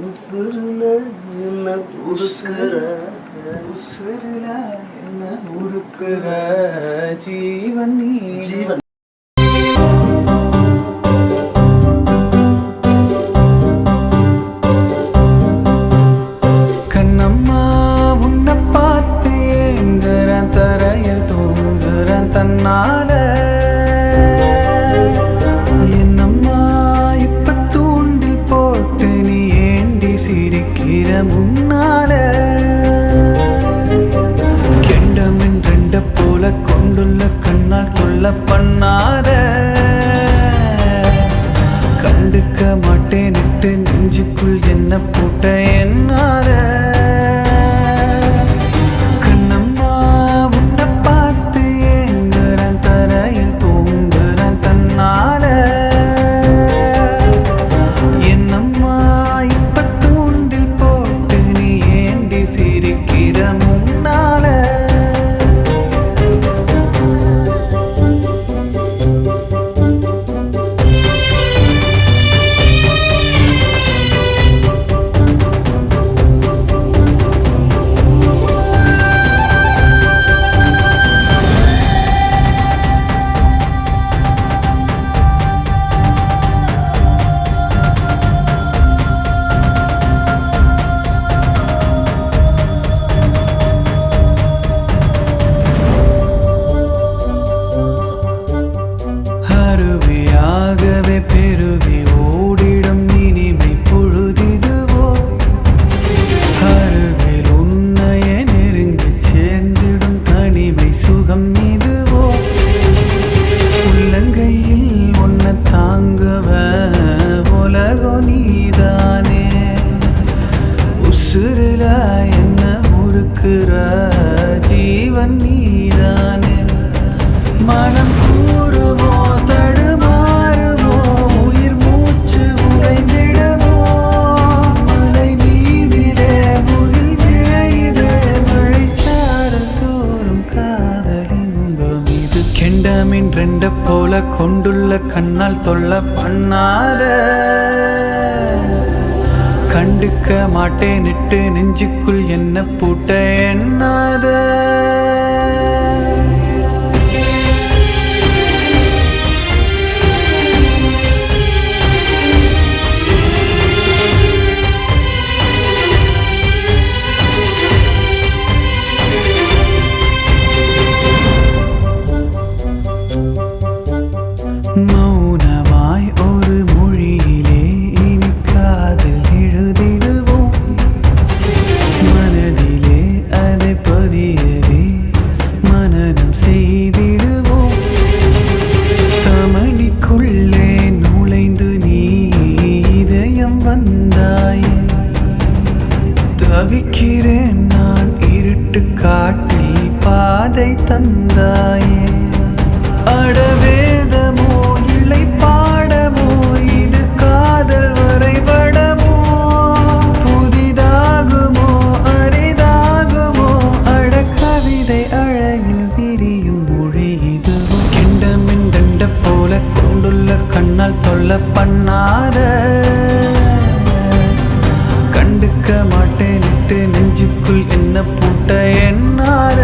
உசுருல என்ன உருக்குற உசுருல என்ன உருக்குற ஜீவன் நீ ஜீவன் கண்ணம்மா உன்னை பார்த்து ஏங்குறேன் தரையில் தூங்குறேன் தன்னால என்னம்மா இப்ப தூண்டில் போட்டு நீ ஏண்டி சிரிக்கிற முன்னால கெண்டமின் ரெண்ட போல கொண்டுள்ள கண்ணால் தொல்ல பண்ணாத கண்டுக்க மாட்டேன்னுட்டு நெஞ்சுக்குள் என்ன போட்ட என்னாத கண்ணம்மா உன்னை பார்த்து ஏங்குறேன் தரையில் தூங்குறேன் தன்னால என்னம்மா இப்ப தூண்டில் போட்டு நீ ஏண்டி சிரிக்கிற முன்னால அருவியாகவே பெருகி ஓடிடும் இனிமை பொழுதிதுவோ அருகில் உன்னைய நெருங்கி சேர்ந்திடும் தனிமை சுகம் இதுவோ உள்ளங்கையில் உன்னை தாங்குவ உலகோ நீதானே உசுருல என்ன உருக்குற ஜீவன் நீதானே மனம் கூறுமோ தடுமாறுமோ உயிர் மூச்சு உறைந்திடுமோ மலை மீதிலே முகில் மேயுதே மழைச்சாரல் தோறும் காதலின்பம் இது கெண்டமின் ரெண்ட போல கொண்டுள்ள கண்ணால் தொல்ல பண்ணாத கண்டுக்க மாட்டேன்னுட்டு நெஞ்சுக்குள் என்ன பூட்ட எண்ணாத மௌனமாய் ஒரு மொழியிலே இனி காதல் எழுதிடுவோம் மனதிலே அதை பதியவே மனனம் செய்திடுவோம் தமணிக்குள்ளே நுழைந்து நீ இதயம் வந்தாயே தவிக்கிறேன் நான் இருட்டு காட்டில் பாதை தந்தாயே அடவேதமோ இல்லை பாடமோ இது காதல் வரைபடமோ புதிதாகுமோ அரிதாகுமோ அட கவிதை அழகில் விரியும் மொழி இதுவோ கெண்டமின் தண்ட போல கொண்டுள்ள கண்ணால் தொல்ல பண்ணாத கண்டுக்க மாட்டேன்னுட்டு நெஞ்சுக்குள் என்ன பூட்ட எண்ணாத